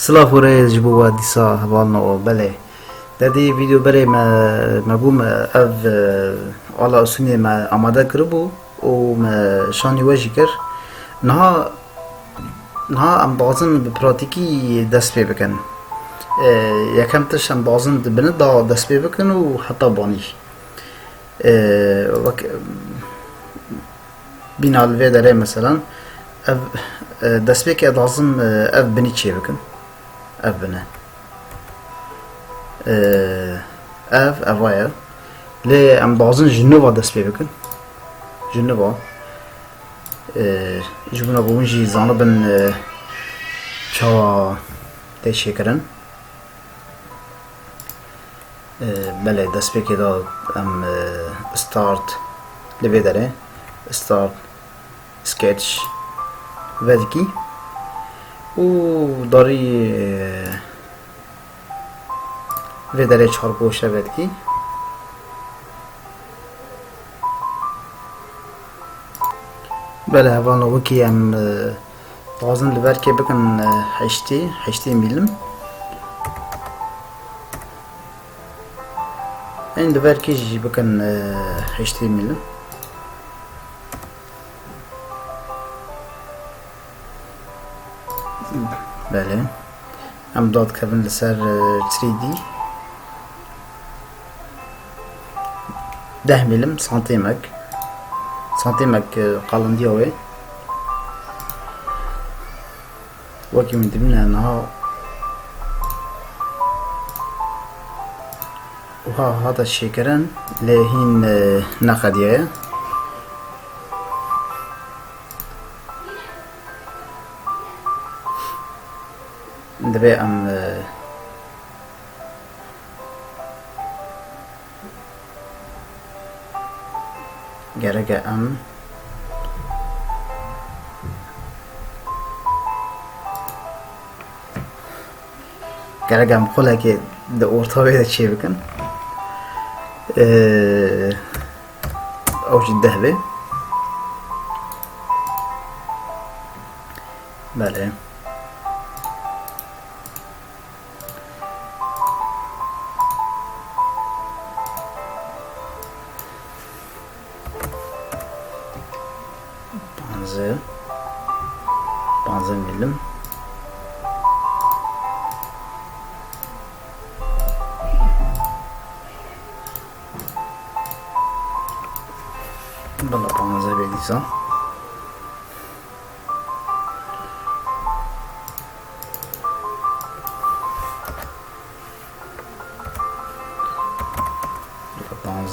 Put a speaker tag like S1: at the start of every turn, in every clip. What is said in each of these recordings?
S1: سلاف وريز جبوا ديسا هبالنا بله دادي فيديو بري ما بوم اف على اسوني ما اماده كربو و ما شاني واجي كر نها ام بازن ببراتيكي دست پی بکن یکم تش ام بازن بند دا دست پی بکن و حتی بانیش بینال وی داره مثلا دست پی که لازم اف بنی چی بکن اف بنه اف افایا لی ام بازن جنوبا دست پی بکن جنوبا جبنا بونجي زانبن چاوا تشي کرن بله دست پی که دا ام start لبه داره start sketch ودکی و داری و داره چهار پوشه ودکی بله هوان وکی ام بازن لبر که بکن هشتی میلم این لبر که جی بکن هشتی میلم بله ام داد کبن لسر 3D 10 میلم سانتیمک قلندی هوی وکی من دبنا انها وها هذا الشيكرن لهين نقديه دبي ام gereke em xulekê di ortavê de çê bikin ew jî 10 be bele panze milim bana panze bediysa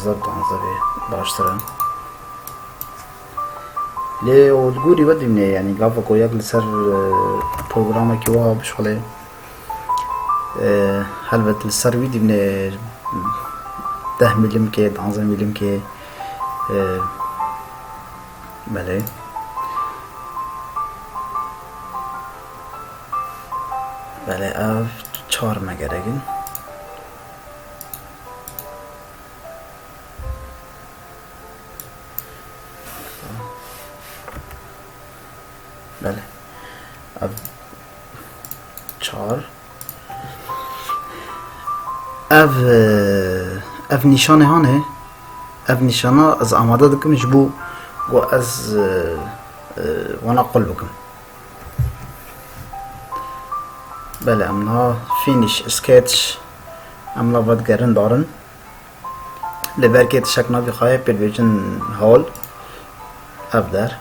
S1: panze be başlarım لی اولگوری ودیم نه یعنی گاف کو یک لسر پروگرام کی وا بشغله البته لسر ویدیم نه 10 میلیم که 12 میلیم که بله بله اف 4 مگرگین بله چهار اف نشانه هانه اف نشانه از آماده دکم جبو و از وانا قل بکم بله امنا فینیش سکیتش امنا باید گرن دارن لبرکه تشکنا بخواه پرویژن هول اف در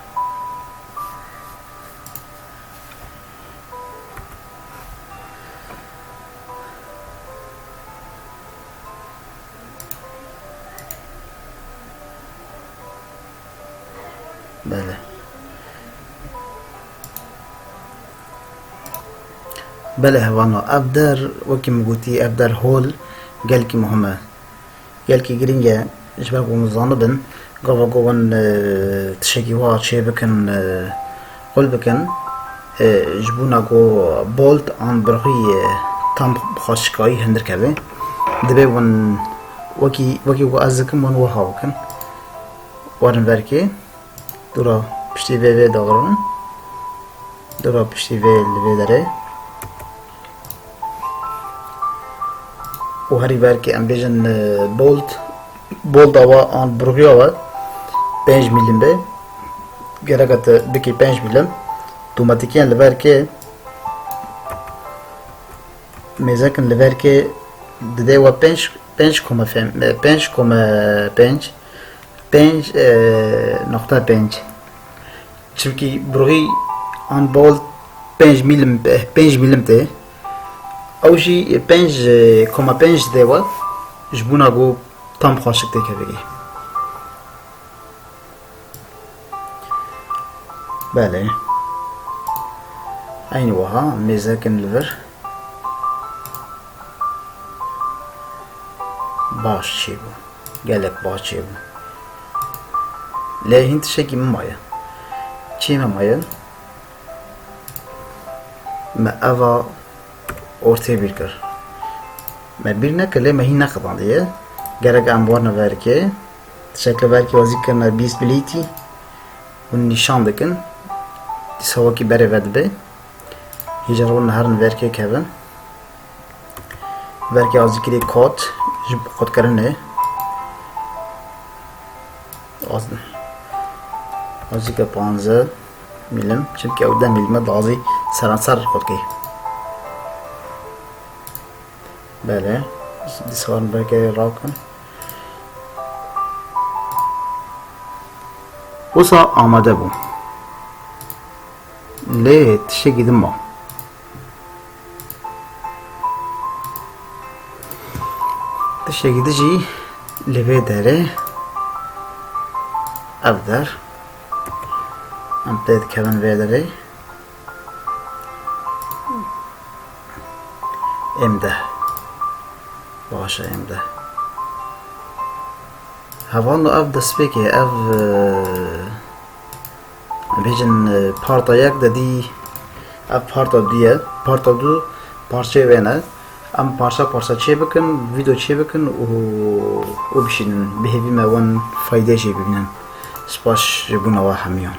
S1: بله بله هوانا افدر وكي مقوتي افدر هول قال كي مهمة قال كي جرينجا شباب ومزانبن قابا قوان تشكي وها تشي بكن قول بكن جبونا قو بولت عن برغي تام بخاشكاي هندر كبه دبي ون وكي وازكم ون وها وكن وارن بركي دورا پشتی وی داغران دورا پشتی وی لوی داره و هری ورکی ام بیجن بولد آوا آن بروگی آوا 5 میلیم به گرگت بکی 5 میلیم دوماتیکیان لورکی میزکن لورکی دده و 5.5 چونکی بروگی آن بولد 5 میلیم ته اوجی 5.5 دیوه جبونا گو tam خاشک دیگه بگی بله aynı وها میزکن لور باش چی بو gelek باش چی بو لهین تشکی ممایا چی ممایا ما اوا ortaya bir kır. Ben bir ne kıle mehin ne kadar diye. Gerek ambarna verke. Şekle verke vazik karna bis bileti. Un nişan dikin. Disavaki bere vedbe. Hicaron harın verke kevin. Verke azikiri kod. Jib kod karne. Azika 15 milim. Çünkü evden milime dazi saransar kod ki. بله دیسکارن برکه را کن وسا آماده بو لی تشه گیدم ما تشه گیده جی لیوه داره اف در ام پید کبن وی داره امده باشه امده هوانو اف دست بکی اف بیجن پارتا یک دادی اف پارتا دیه پارتا دو parça vene ام parça çiğ bakın video çiğ bakın o bir şeyin behevime wan fayda şey bibinen spaş buna wa hamiyon